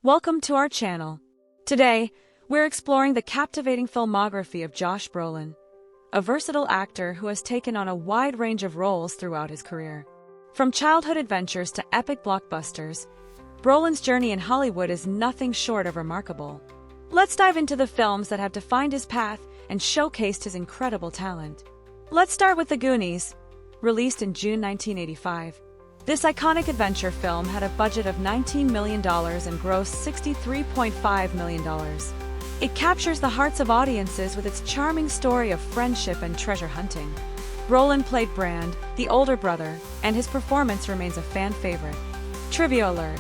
Welcome to our channel. Today, we're exploring the captivating filmography of Josh Brolin, a versatile actor who has taken on a wide range of roles throughout his career. From childhood adventures to epic blockbusters, Brolin's journey in Hollywood is nothing short of remarkable. Let's dive into the films that have defined his path and showcased his incredible talent. Let's start with The Goonies, released in June 1985. This iconic adventure film had a budget of $19 million and grossed $63.5 million. It captures the hearts of audiences with its charming story of friendship and treasure hunting. Brolin played Brand, the older brother, and his performance remains a fan favorite. Trivia alert.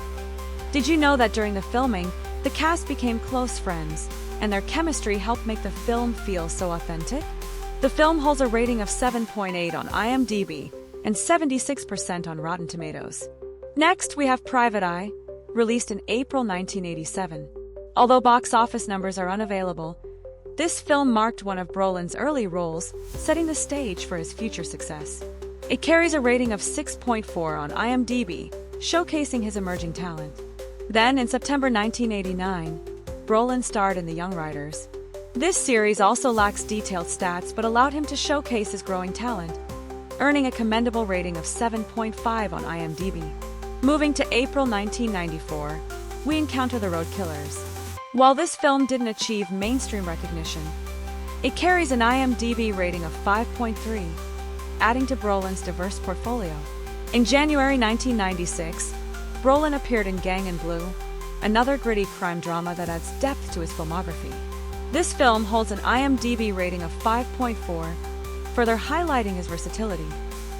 Did you know that during the filming, the cast became close friends, and their chemistry helped make the film feel so authentic? The film holds a rating of 7.8 on IMDb, and 76% on Rotten Tomatoes. Next, we have Private Eye, released in April 1987. Although box office numbers are unavailable, this film marked one of Brolin's early roles, setting the stage for his future success. It carries a rating of 6.4 on IMDb, showcasing his emerging talent. Then, in September 1989, Brolin starred in The Young Riders. This series also lacks detailed stats but allowed him to showcase his growing talent, earning a commendable rating of 7.5 on IMDb. Moving to April 1994, we encounter The Road Killers. While this film didn't achieve mainstream recognition, it carries an IMDb rating of 5.3, adding to Brolin's diverse portfolio. In January 1996, Brolin appeared in Gang in Blue, another gritty crime drama that adds depth to his filmography. This film holds an IMDb rating of 5.4, further highlighting his versatility.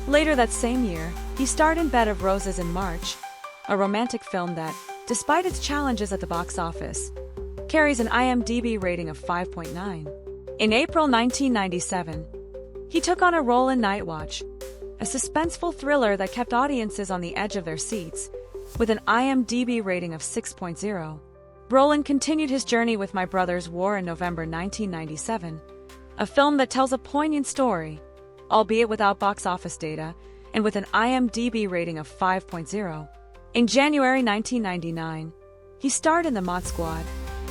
Later that same year, he starred in Bed of Roses in March, a romantic film that, despite its challenges at the box office, carries an IMDb rating of 5.9. In April 1997, he took on a role in Night Watch, a suspenseful thriller that kept audiences on the edge of their seats, with an IMDb rating of 6.0. Brolin continued his journey with My Brother's War in November 1997, a film that tells a poignant story, albeit without box office data, and with an IMDb rating of 5.0. In January 1999, he starred in The Mod Squad.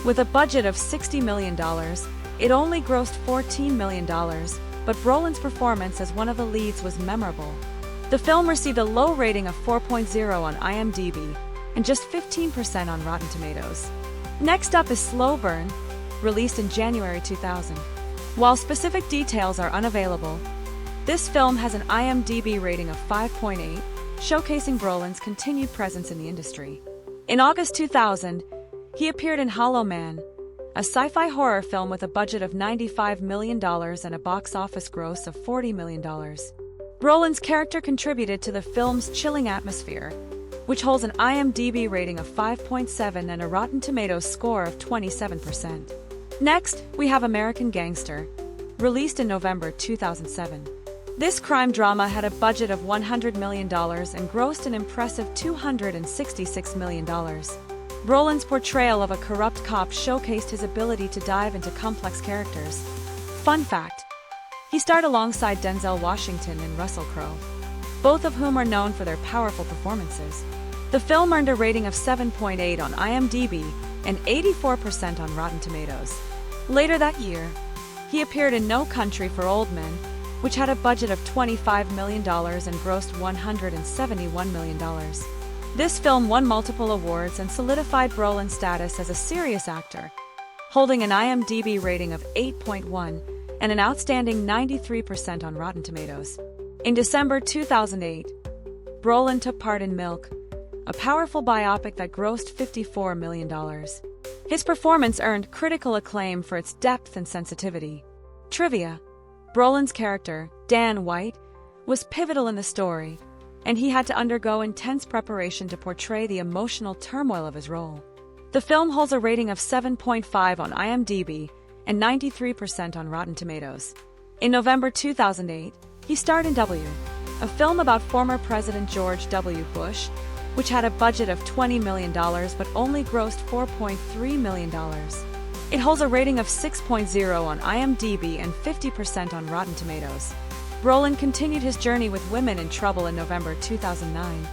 With a budget of $60 million, it only grossed $14 million, but Brolin's performance as one of the leads was memorable. The film received a low rating of 4.0 on IMDb and just 15% on Rotten Tomatoes. Next up is Slow Burn, released in January 2000. While specific details are unavailable, this film has an IMDb rating of 5.8, showcasing Brolin's continued presence in the industry. In August 2000, he appeared in Hollow Man, a sci-fi horror film with a budget of $95 million and a box office gross of $40 million. Brolin's character contributed to the film's chilling atmosphere, which holds an IMDb rating of 5.7 and a Rotten Tomatoes score of 27%. Next, we have American Gangster, released in November 2007. This crime drama had a budget of $100 million and grossed an impressive $266 million. Brolin's portrayal of a corrupt cop showcased his ability to dive into complex characters. Fun fact: he starred alongside Denzel Washington and Russell Crowe, both of whom are known for their powerful performances. The film earned a rating of 7.8 on IMDb and 84% on Rotten Tomatoes. Later that year, he appeared in No Country for Old Men, which had a budget of $25 million and grossed $171 million. This film won multiple awards and solidified Brolin's status as a serious actor, holding an IMDb rating of 8.1 and an outstanding 93% on Rotten Tomatoes. In December 2008, Brolin took part in Milk, a powerful biopic that grossed $54 million. His performance earned critical acclaim for its depth and sensitivity. Trivia: Brolin's character, Dan White, was pivotal in the story, and he had to undergo intense preparation to portray the emotional turmoil of his role. The film holds a rating of 7.5 on IMDb and 93% on Rotten Tomatoes. In November 2008, he starred in W, a film about former President George W. Bush, which had a budget of $20 million but only grossed $4.3 million. It holds a rating of 6.0 on IMDb and 50% on Rotten Tomatoes. Brolin continued his journey with Women in Trouble in November 2009.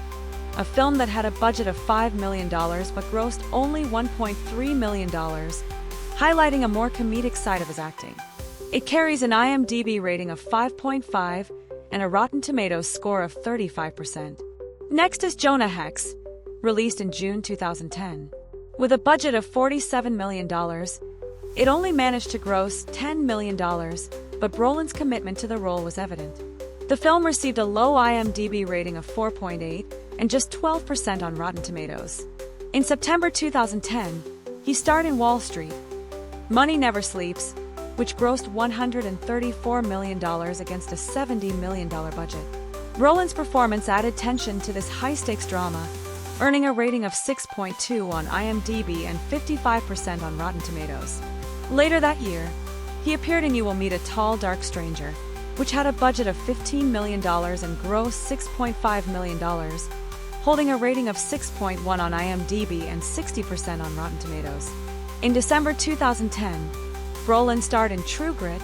a film that had a budget of $5 million but grossed only $1.3 million, highlighting a more comedic side of his acting. It carries an IMDb rating of 5.5 and a Rotten Tomatoes score of 35%. Next is Jonah Hex, released in June 2010. With a budget of $47 million, it only managed to gross $10 million, but Brolin's commitment to the role was evident. The film received a low IMDb rating of 4.8 and just 12% on Rotten Tomatoes. In September 2010, he starred in Wall Street, Money Never Sleeps, which grossed $134 million against a $70 million budget. Brolin's performance added tension to this high-stakes drama, earning a rating of 6.2 on IMDb and 55% on Rotten Tomatoes. Later that year, he appeared in You Will Meet a Tall, Dark Stranger, which had a budget of $15 million and grossed $6.5 million, holding a rating of 6.1 on IMDb and 60% on Rotten Tomatoes. In December 2010, Brolin starred in True Grit,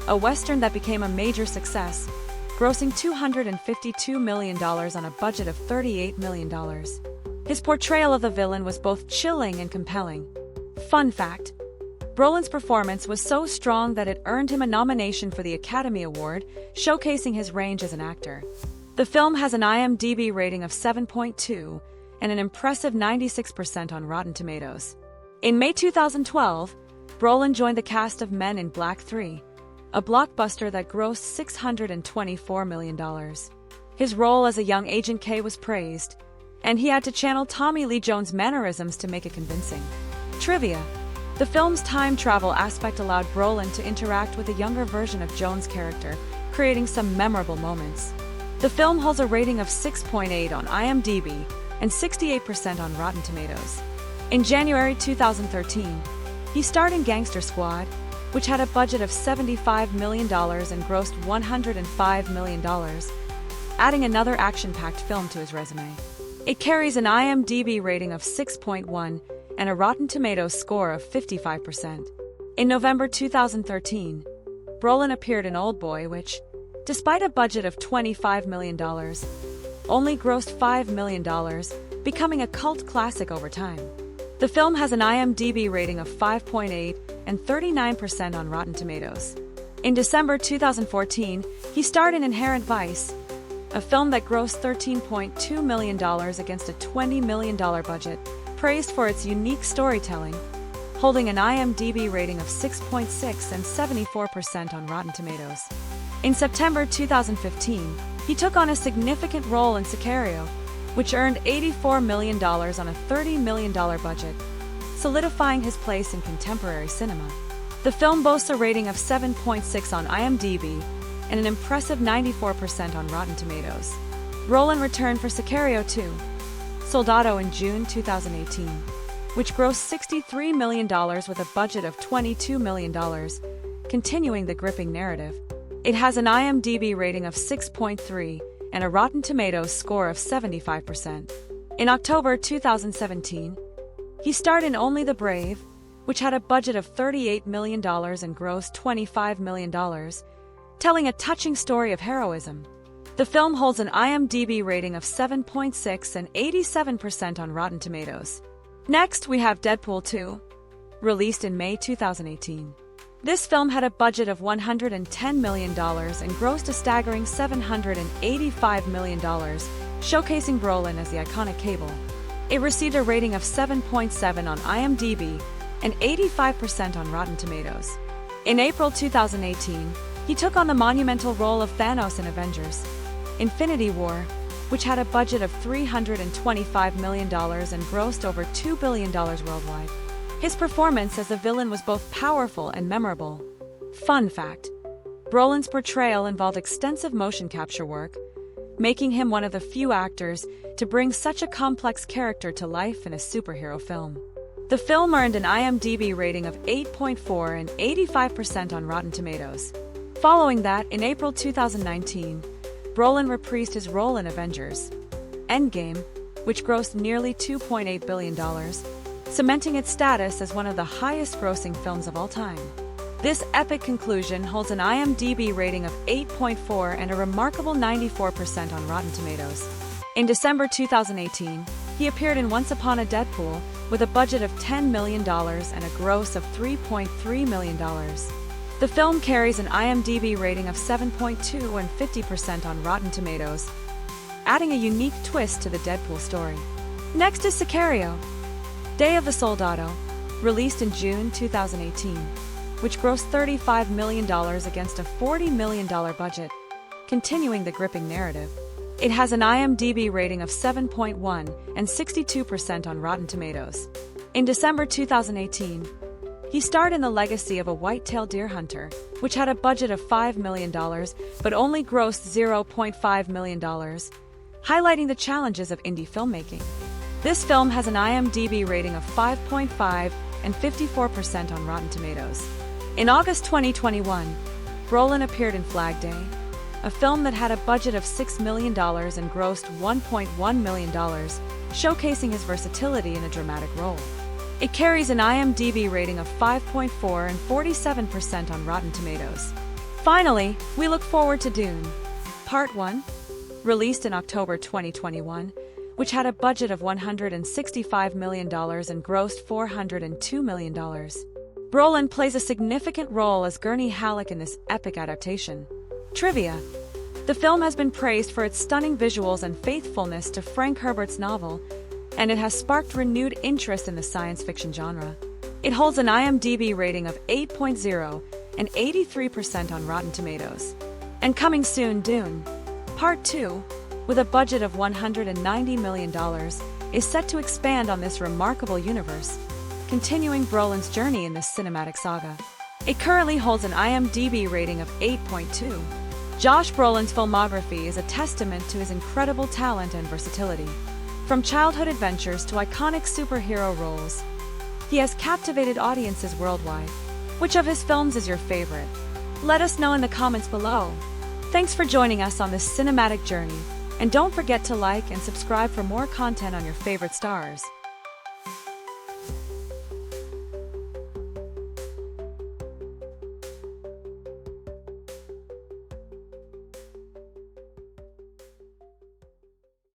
a Western that became a major success, grossing $252 million on a budget of $38 million. His portrayal of the villain was both chilling and compelling. Fun fact: Brolin's performance was so strong that it earned him a nomination for the Academy Award, showcasing his range as an actor. The film has an IMDb rating of 7.2 and an impressive 96% on Rotten Tomatoes. In May 2012, Brolin joined the cast of Men in Black 3, a blockbuster that grossed $624 million. His role as a young Agent K was praised, and he had to channel Tommy Lee Jones' mannerisms to make it convincing. Trivia: the film's time travel aspect allowed Brolin to interact with a younger version of Jones' character, creating some memorable moments. The film holds a rating of 6.8 on IMDb and 68% on Rotten Tomatoes. In January 2013, he starred in Gangster Squad, which had a budget of $75 million and grossed $105 million, adding another action-packed film to his resume. It carries an IMDb rating of 6.1 and a Rotten Tomatoes score of 55%. In November 2013, Brolin appeared in Oldboy, which, despite a budget of $25 million, only grossed $5 million, becoming a cult classic over time. The film has an IMDb rating of 5.8 and 39% on Rotten Tomatoes. In December 2014, he starred in Inherent Vice, a film that grossed $13.2 million against a $20 million budget, praised for its unique storytelling, holding an IMDb rating of 6.6 and 74% on Rotten Tomatoes. In September 2015, he took on a significant role in Sicario, which earned $84 million on a $30 million budget, solidifying his place in contemporary cinema. The film boasts a rating of 7.6 on IMDb and an impressive 94% on Rotten Tomatoes. Brolin returned for Sicario 2, Soldado in June 2018, which grossed $63 million with a budget of $22 million, continuing the gripping narrative. It has an IMDb rating of 6.3 and a Rotten Tomatoes score of 75%. In October 2017, he starred in Only the Brave, which had a budget of $38 million and grossed $25 million, telling a touching story of heroism. The film holds an IMDb rating of 7.6 and 87% on Rotten Tomatoes. Next, we have Deadpool 2, released in May 2018. This film had a budget of $110 million and grossed a staggering $785 million, showcasing Brolin as the iconic Cable. It received a rating of 7.7 on IMDb and 85% on Rotten Tomatoes. In April 2018, he took on the monumental role of Thanos in Avengers: Infinity War, which had a budget of $325 million and grossed over $2 billion worldwide. His performance as the villain was both powerful and memorable. Fun fact: Brolin's portrayal involved extensive motion capture work, making him one of the few actors to bring such a complex character to life in a superhero film. The film earned an IMDb rating of 8.4 and 85% on Rotten Tomatoes. Following that, in April 2019, Brolin reprised his role in Avengers: Endgame, which grossed nearly $2.8 billion, cementing its status as one of the highest-grossing films of all time. This epic conclusion holds an IMDb rating of 8.4 and a remarkable 94% on Rotten Tomatoes. In December 2018, he appeared in Once Upon a Deadpool with a budget of $10 million and a gross of $3.3 million. The film carries an IMDb rating of 7.2 and 50% on Rotten Tomatoes, adding a unique twist to the Deadpool story. Next is Sicario, Day of the Soldado, released in June 2018, which grossed $35 million against a $40 million budget, continuing the gripping narrative. It has an IMDb rating of 7.1 and 62% on Rotten Tomatoes. In December 2018, he starred in The Legacy of a White-tailed Deer Hunter, which had a budget of $5 million but only grossed $0.5 million, highlighting the challenges of indie filmmaking. This film has an IMDb rating of 5.5 and 54% on Rotten Tomatoes. In August 2021, Brolin appeared in Flag Day, a film that had a budget of $6 million and grossed $1.1 million, showcasing his versatility in a dramatic role. It carries an IMDb rating of 5.4 and 47% on Rotten Tomatoes. Finally, we look forward to Dune, Part 1, released in October 2021, which had a budget of $165 million and grossed $402 million. Brolin plays a significant role as Gurney Halleck in this epic adaptation. Trivia: the film has been praised for its stunning visuals and faithfulness to Frank Herbert's novel, and it has sparked renewed interest in the science fiction genre. It holds an IMDb rating of 8.0 and 83% on Rotten Tomatoes. And coming soon, Dune, Part 2, with a budget of $190 million, is set to expand on this remarkable universe, continuing Brolin's journey in this cinematic saga. It currently holds an IMDb rating of 8.2. Josh Brolin's filmography is a testament to his incredible talent and versatility. From childhood adventures to iconic superhero roles, he has captivated audiences worldwide. Which of his films is your favorite? Let us know in the comments below. Thanks for joining us on this cinematic journey, and don't forget to like and subscribe for more content on your favorite stars.